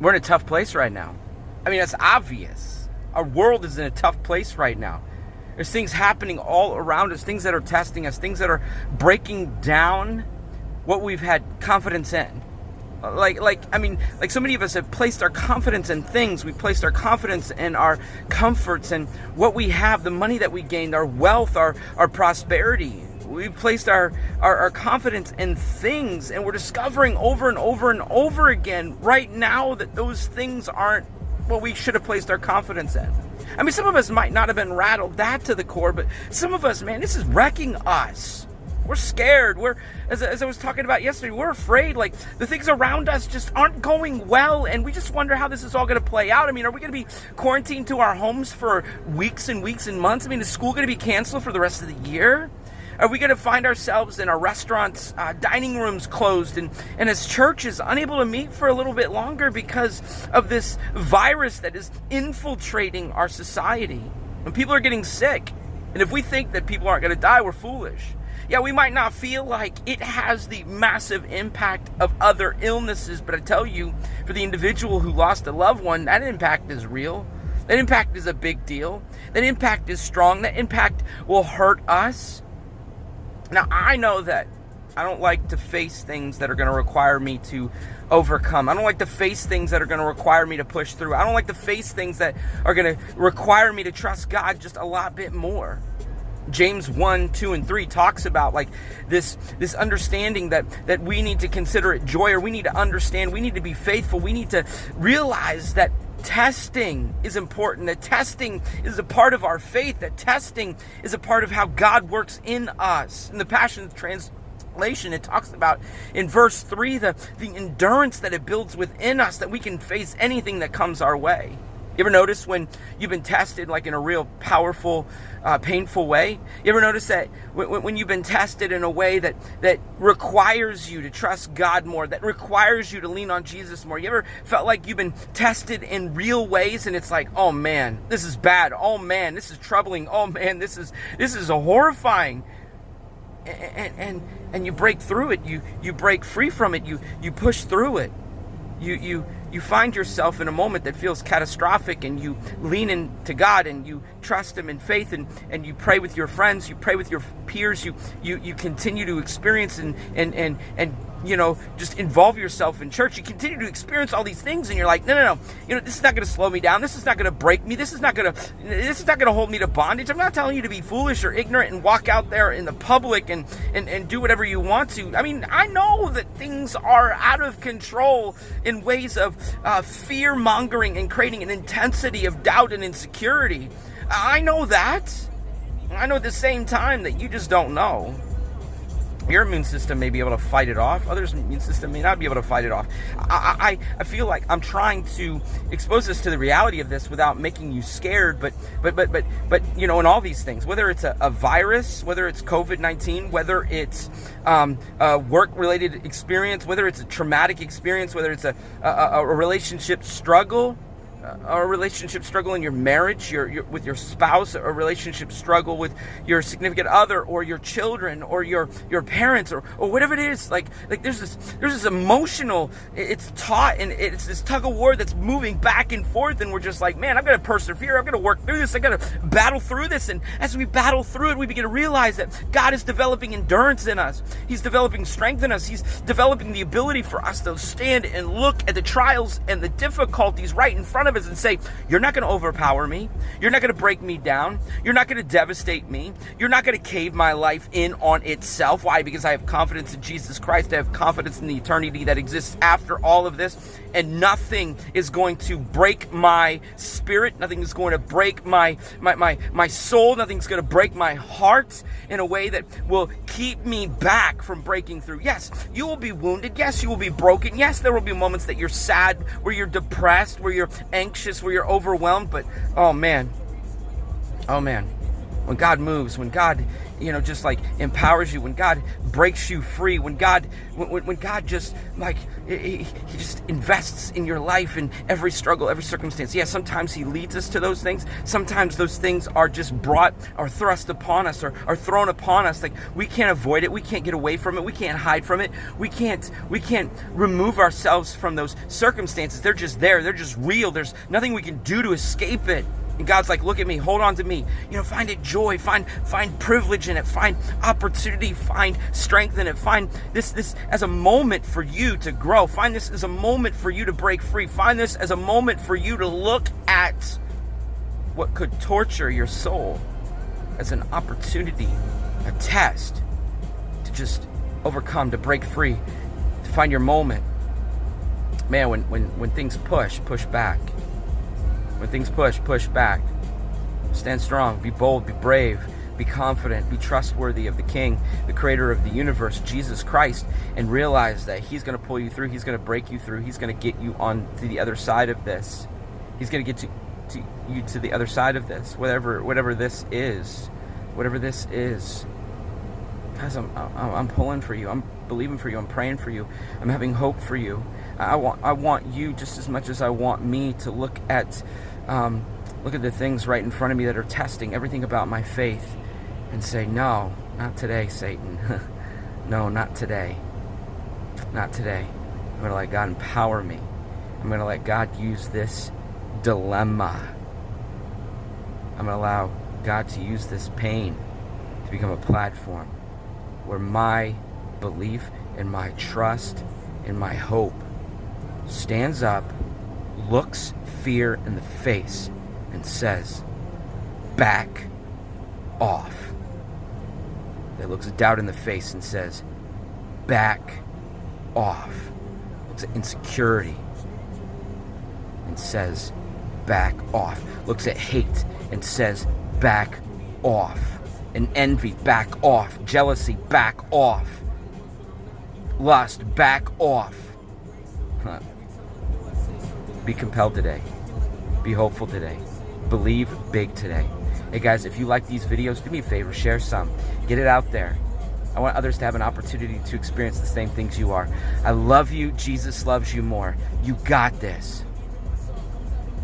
We're in a tough place right now. I mean, it's obvious. Our world is in a tough place right now. There's things happening all around us, things that are testing us, things that are breaking down what we've had confidence in. Like so many of us have placed our confidence in things. We've placed our confidence in our comforts and what we have, the money that we gained, our wealth, our prosperity. We've placed our confidence in things, and we're discovering over and over and over again right now that those things aren't what we should have placed our confidence in. I mean, some of us might not have been rattled that to the core, but some of us, man, this is wrecking us. We're scared. As I was talking about yesterday, we're afraid. Like, the things around us just aren't going well, and we just wonder how this is all going to play out. I mean, are we going to be quarantined to our homes for weeks and weeks and months? I mean, is school going to be canceled for the rest of the year? Are we going to find ourselves in our restaurants, dining rooms closed, and as churches unable to meet for a little bit longer because of this virus that is infiltrating our society? And people are getting sick. And if we think that people aren't going to die, we're foolish. Yeah, we might not feel like it has the massive impact of other illnesses, but I tell you, for the individual who lost a loved one, that impact is real. That impact is a big deal. That impact is strong. That impact will hurt us. Now, I know that I don't like to face things that are going to require me to overcome. I don't like to face things that are going to require me to push through. I don't like to face things that are going to require me to trust God just a lot bit more. James 1, 2, and 3 talks about like this understanding that we need to consider it joy, or we need to understand, we need to be faithful, we need to realize that testing is important, that testing is a part of our faith, that testing is a part of how God works in us. In the Passion Translation, it talks about in verse 3 the endurance that it builds within us, that we can face anything that comes our way. You ever notice when you've been tested like in a real powerful, painful way? You ever notice that when you've been tested in a way that requires you to trust God more, that requires you to lean on Jesus more? You ever felt like you've been tested in real ways and it's like, oh man, this is bad. Oh man, this is troubling. Oh man, this is horrifying. And you break through it. You break free from it. You push through it. You find yourself in a moment that feels catastrophic, and you lean into God and you trust Him in faith, and you pray with your friends, you pray with your peers, you continue to experience and just involve yourself in church. You continue to experience all these things, and you're like, no, this is not going to slow me down. This is not going to break me. This is not going to hold me to bondage. I'm not telling you to be foolish or ignorant and walk out there in the public and do whatever you want to. I mean, I know that things are out of control in ways of fear mongering and creating an intensity of doubt and insecurity. I know that. I know at the same time that you just don't know. Your immune system may be able to fight it off. Others' immune system may not be able to fight it off. I feel like I'm trying to expose us to the reality of this without making you scared. But in all these things, whether it's a virus, whether it's COVID-19, whether it's a work-related experience, whether it's a traumatic experience, whether it's a relationship struggle, a relationship struggle in your marriage, with your spouse, a relationship struggle with your significant other, or your children, or your parents, or whatever it is. Like there's this emotional, it's taught, and it's this tug of war that's moving back and forth, and we're just like, man, I'm going to persevere, I'm going to work through this, I got to battle through this. And as we battle through it, we begin to realize that God is developing endurance in us. He's developing strength in us. He's developing the ability for us to stand and look at the trials and the difficulties right in front of us and say, you're not going to overpower me. You're not going to break me down. You're not going to devastate me. You're not going to cave my life in on itself. Why? Because I have confidence in Jesus Christ. I have confidence in the eternity that exists after all of this. And nothing is going to break my spirit. Nothing is going to break my soul. Nothing's going to break my heart in a way that will keep me back from breaking through. Yes, you will be wounded. Yes, you will be broken. Yes, there will be moments that you're sad, where you're depressed, where you're anxious, where you're overwhelmed. But oh man, when God moves, when God just like empowers you, when God breaks you free, when God just like, he just invests in your life, in every struggle, every circumstance. Yeah, sometimes he leads us to those things. Sometimes those things are just brought or thrust upon us, or are thrown upon us. Like, we can't avoid it. We can't get away from it. We can't hide from it. We can't remove ourselves from those circumstances. They're just there. They're just real. There's nothing we can do to escape it. And God's like, look at me, hold on to me. Find it joy, find privilege in it, find opportunity, find strength in it. Find this as a moment for you to grow. Find this as a moment for you to break free. Find this as a moment for you to look at what could torture your soul as an opportunity, a test to just overcome, to break free, to find your moment. Man, when things push back. When things push back. Stand strong, be bold, be brave, be confident, be trustworthy of the King, the creator of the universe, Jesus Christ, and realize that he's going to pull you through. He's going to break you through. He's going to get you on to the other side of this. He's going to get you to the other side of this, whatever this is. Whatever this is. Guys, I'm pulling for you. I'm believing for you. I'm praying for you. I'm having hope for you. I want you just as much as I want me to look at the things right in front of me that are testing everything about my faith and say, no, not today, Satan. No, not today. Not today. I'm going to let God empower me. I'm going to let God use this dilemma. I'm going to allow God to use this pain to become a platform where my belief and my trust and my hope stands up, looks fear in the face, and says, back off. That looks doubt in the face and says, back off. Looks at insecurity and says, back off. Looks at hate and says, back off. And envy, back off. Jealousy, back off. Lust, back off. Be compelled today. Be hopeful today. Believe big today. Hey guys, if you like these videos, do me a favor, share some. Get it out there. I want others to have an opportunity to experience the same things you are. I love you. Jesus loves you more. You got this.